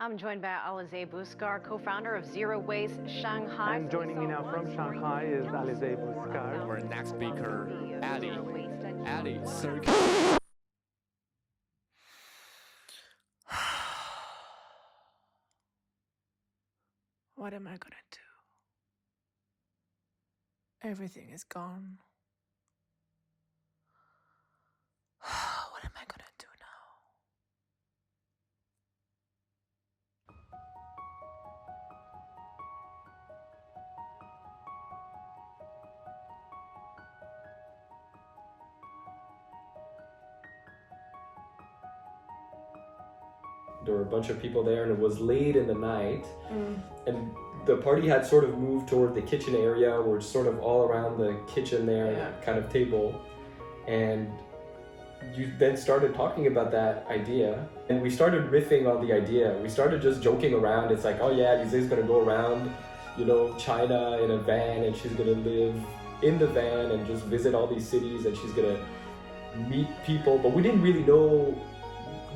I'm joined by Alizé Bouskar, co-founder of Zero Waste Shanghai. And joining me now from Shanghai is Alizé Bouskar. Our next speaker, Ali. Ali, so What am I gonna do? Everything is gone. What am I gonna do now? There were a bunch of people there and it was late in the night and the party had sort of moved toward the kitchen area. We're sort of all around the kitchen there, kind of table, and you then started talking about that idea and we started riffing on the idea. We started just joking around. It's like, oh yeah, Lize's gonna go around, China in a van, and she's gonna live in the van and just visit all these cities, and she's gonna meet people, but we didn't really know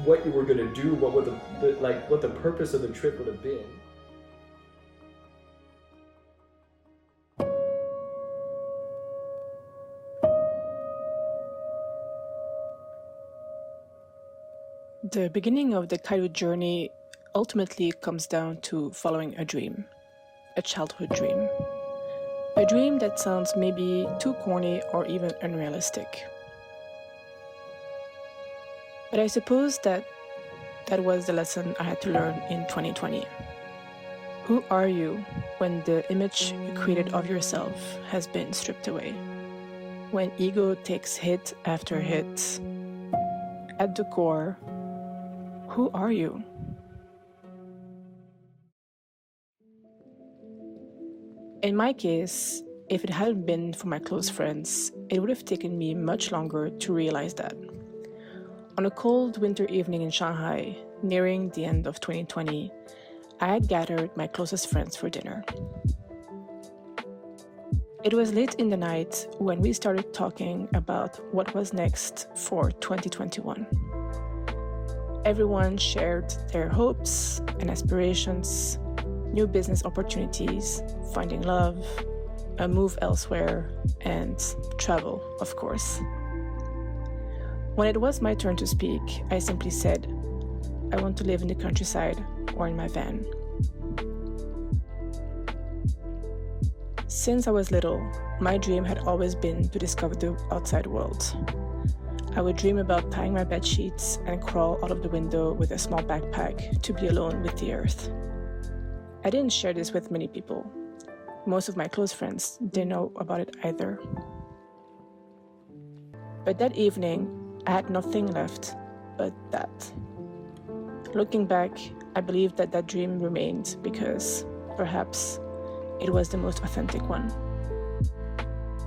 what you were going to do, what the purpose of the trip would have been. The beginning of the KAILU journey ultimately comes down to following a dream, a childhood dream. A dream that sounds maybe too corny or even unrealistic. But I suppose that was the lesson I had to learn in 2020. Who are you when the image you created of yourself has been stripped away? When ego takes hit after hit? At the core, who are you? In my case, if it hadn't been for my close friends, it would have taken me much longer to realize that. On a cold winter evening in Shanghai, nearing the end of 2020, I had gathered my closest friends for dinner. It was late in the night when we started talking about what was next for 2021. Everyone shared their hopes and aspirations, new business opportunities, finding love, a move elsewhere, and travel, of course. When it was my turn to speak, I simply said, I want to live in the countryside or in my van. Since I was little, my dream had always been to discover the outside world. I would dream about tying my bed sheets and crawl out of the window with a small backpack to be alone with the earth. I didn't share this with many people. Most of my close friends didn't know about it either. But that evening, I had nothing left but that. Looking back, I believe that dream remained because perhaps it was the most authentic one.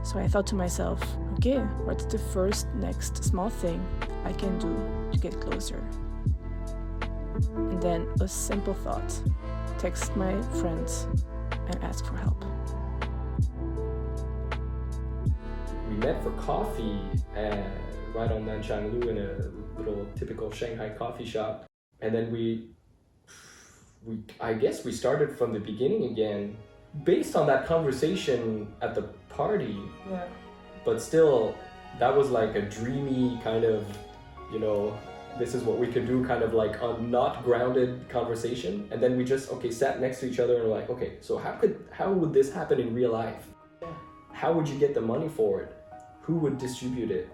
So I thought to myself, okay, what's the first next small thing I can do to get closer? And then a simple thought, text my friends and ask for help. We met for coffee right on Nanchanglu in a little typical Shanghai coffee shop. And then I guess we started from the beginning again, based on that conversation at the party. Yeah. But still, that was like a dreamy kind of, this is what we could do, kind of like a not grounded conversation. And then we just, sat next to each other and were like, okay, so how would this happen in real life? Yeah. How would you get the money for it? Who would distribute it?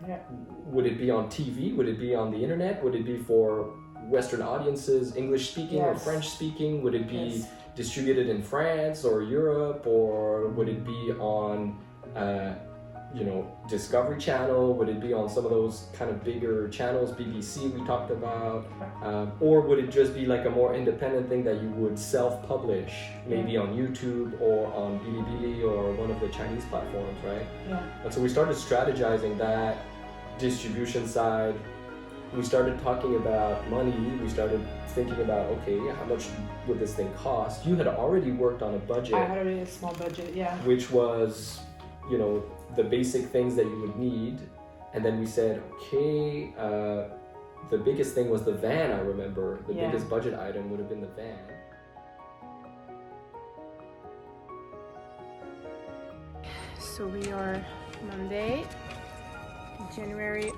Yeah. Would it be on TV? Would it be on the internet? Would it be for Western audiences, English speaking or French speaking? Would it be distributed in France or Europe? Or would it be on, Discovery Channel? Would it be on some of those kind of bigger channels, BBC we talked about? Or would it just be like a more independent thing that you would self-publish, maybe on YouTube or on Bilibili or one of the Chinese platforms, right? Yeah. And so we started strategizing that distribution side. We started talking about money. We started thinking about, okay, how much would this thing cost? You had already worked on a budget. I had already a small budget, yeah. Which was, the basic things that you would need. And then we said, okay, the biggest thing was the van, I remember. The biggest budget item would have been the van. So we are Monday, January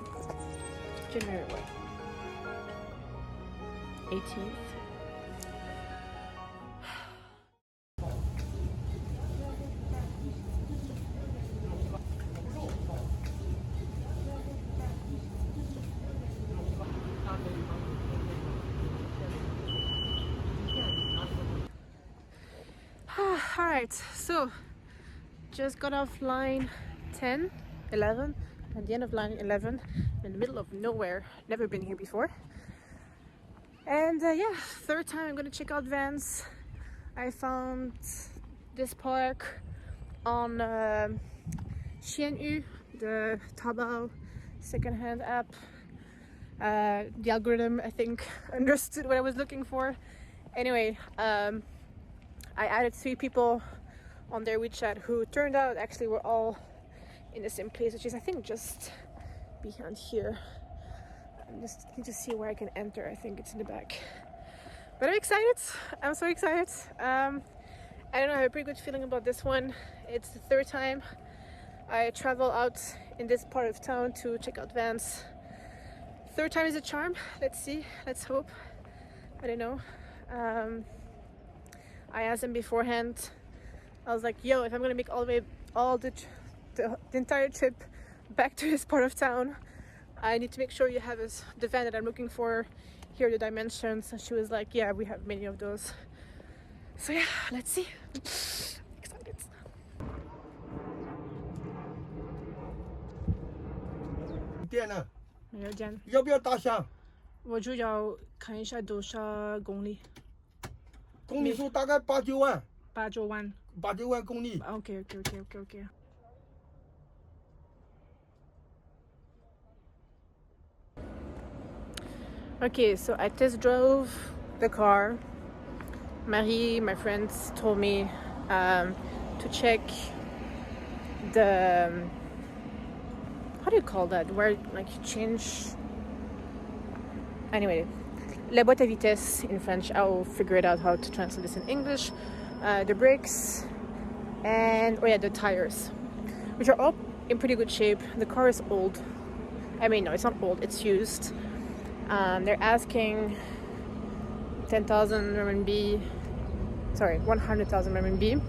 what? 18th. Alright, so just got off line 10, 11, at the end of line 11, in the middle of nowhere, never been here before. And yeah, third time I'm gonna check out vans. I found this park on Xianyu, the Taobao secondhand app. The algorithm, I think, understood what I was looking for. Anyway, I added 3 people on their WeChat who turned out actually were all in the same place, which is I think just behind here. I just need to see where I can enter. I think it's in the back. But I'm excited. I'm so excited. I don't know, I have a pretty good feeling about this one. It's the third time I travel out in this part of town to check out vans. Third time is a charm. Let's see. Let's hope. I don't know. I asked them beforehand. I was like, yo, if I'm gonna make all the entire trip back to this part of town, I need to make sure you have the van that I'm looking for. Here are the dimensions. And she was like, yeah, we have many of those. So yeah, let's see. Excited. 店呢？没有见，要不要大象？我就要看一下多少公里。公里数大概8、9万。8、9万。8、9万公里。Okay. Okay, so I test drove the car. Marie, my friends, told me to check the how do you call that? Where like you change. Anyway, la boîte à vitesse in French. I'll figure it out how to translate this in English. The brakes and the tires, which are all in pretty good shape. The car is old. I mean, no, it's not old. It's used. They're asking 10,000 RMB. Sorry, 100,000 RMB.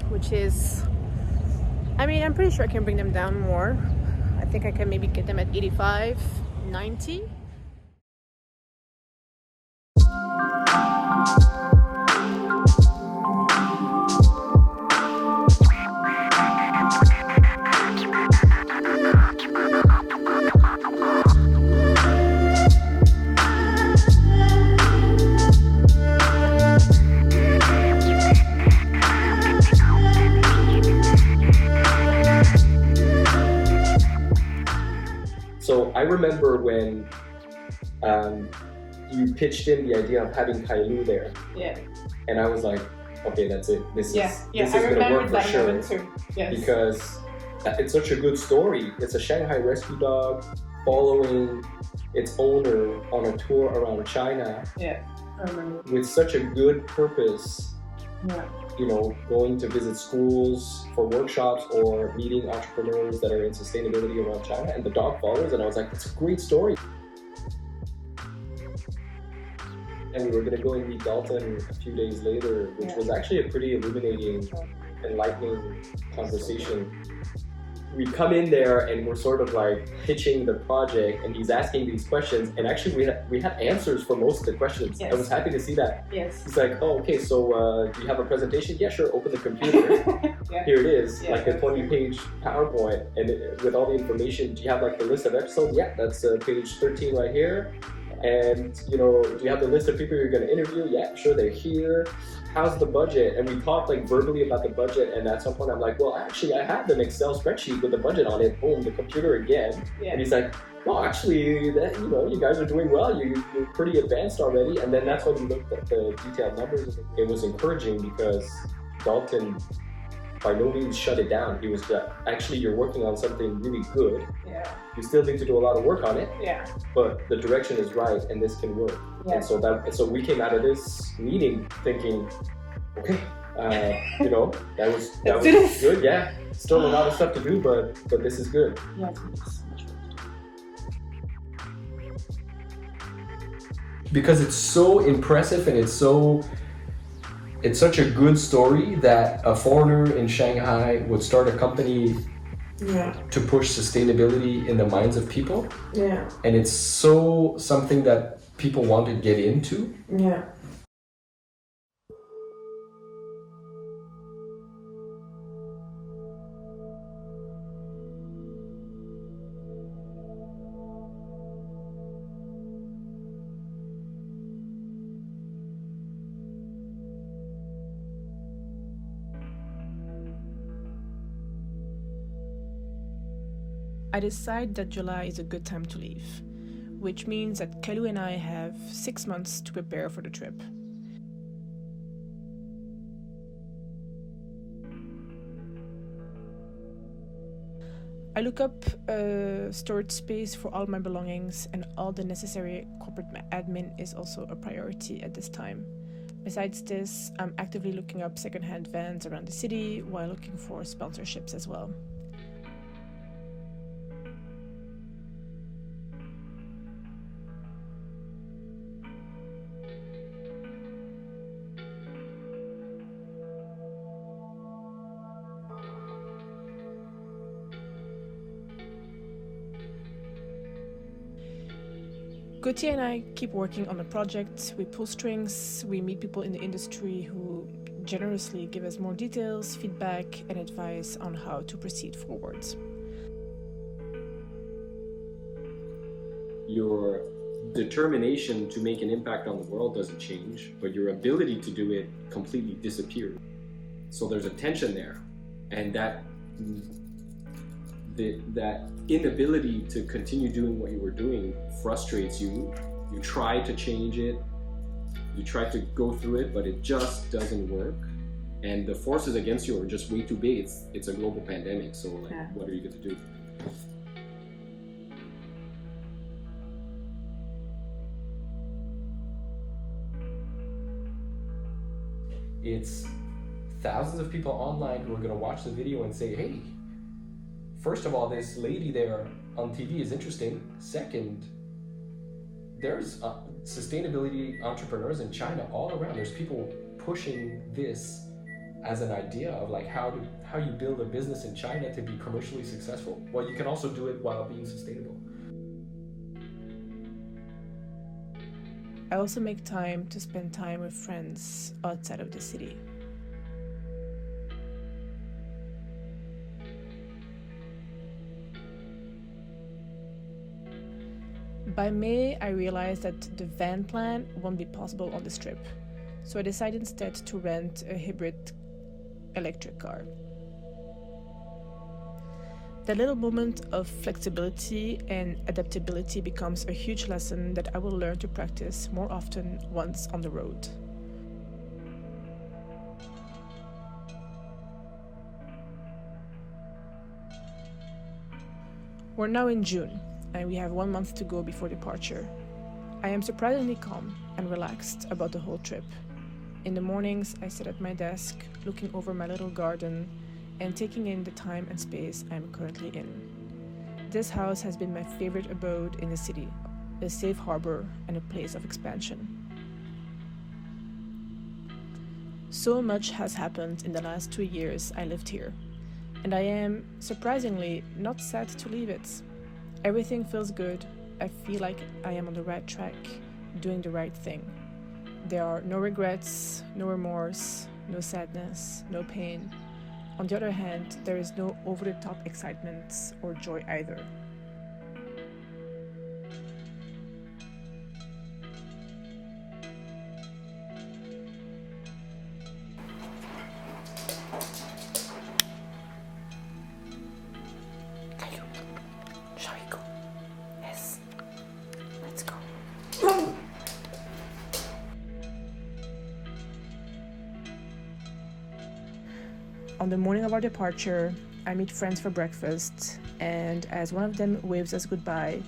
Which is, I mean, I'm pretty sure I can bring them down more. I think I can maybe get them at 85, 90. So I remember when you pitched in the idea of having KAILU there. Yeah. And I was like, okay, that's it. This is I gonna remember work that for sure. moment too. Yes. Because it's such a good story. It's a Shanghai rescue dog following its owner on a tour around China. Yeah, I remember. With such a good purpose. Yeah. You know, going to visit schools for workshops or meeting entrepreneurs that are in sustainability around China, and the dog follows, and I was like, that's a great story. And we were going to go and meet Dalton a few days later, which was actually a pretty illuminating, enlightening conversation. We come in there and we're sort of like pitching the project, and he's asking these questions, and actually we had answers for most of the questions. Yes. I was happy to see that. Yes. He's like, oh, okay, so do you have a presentation? Yeah, sure, open the computer. Here it is, like a 20-page PowerPoint, and with all the information. Do you have like the list of episodes? Yeah, that's page 13 right here. And you know, do you have the list of people you're going to interview? Yeah, sure, they're here. How's the budget? And we talked like verbally about the budget, and at some point I'm like, well, actually I have an Excel spreadsheet with the budget on it. Boom, the computer again. Yeah. And he's like, well, actually, that, you know, you guys are doing well. You're pretty advanced already. And then that's when we looked at the detailed numbers. It was encouraging because Dalton by no means shut it down. He was actually, you're working on something really good. Yeah. You still need to do a lot of work on it. Yeah. But the direction is right, and this can work. Yeah. And so we came out of this meeting thinking, okay, that was good. Yeah, still a lot of stuff to do, but this is good. Yeah. Because it's so impressive and it's such a good story that a foreigner in Shanghai would start a company to push sustainability in the minds of people. Yeah. And it's so something that people want to get into. Yeah. I decide that July is a good time to leave, which means that KAILU and I have 6 months to prepare for the trip. I look up a storage space for all my belongings, and all the necessary corporate admin is also a priority at this time. Besides this, I'm actively looking up secondhand vans around the city while looking for sponsorships as well. Gaultier and I keep working on the project. We pull strings, we meet people in the industry who generously give us more details, feedback, and advice on how to proceed forwards. Your determination to make an impact on the world doesn't change, but your ability to do it completely disappeared. So there's a tension there, and that inability to continue doing what you were doing frustrates you. You try to change it, you try to go through it, but it just doesn't work. And the forces against you are just way too big. It's a global pandemic, so what are you going to do? It's thousands of people online who are going to watch the video and say, hey, first of all, this lady there on TV is interesting. Second, there's sustainability entrepreneurs in China all around. There's people pushing this as an idea of like how you build a business in China to be commercially successful. Well, you can also do it while being sustainable. I also make time to spend time with friends outside of the city. By May, I realized that the van plan won't be possible on this trip, so I decided instead to rent a hybrid electric car. That little moment of flexibility and adaptability becomes a huge lesson that I will learn to practice more often once on the road. We're now in June, and we have 1 month to go before departure. I am surprisingly calm and relaxed about the whole trip. In the mornings, I sit at my desk, looking over my little garden and taking in the time and space I'm currently in. This house has been my favorite abode in the city, a safe harbor and a place of expansion. So much has happened in the last 2 years I lived here, and I am, surprisingly, not sad to leave it. Everything feels good. I feel like I am on the right track, doing the right thing. There are no regrets, no remorse, no sadness, no pain. On the other hand, there is no over-the-top excitement or joy either. Shall we go? Yes. Let's go. On the morning of our departure, I meet friends for breakfast, and as one of them waves us goodbye,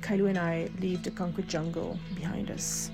KAILU and I leave the concrete jungle behind us.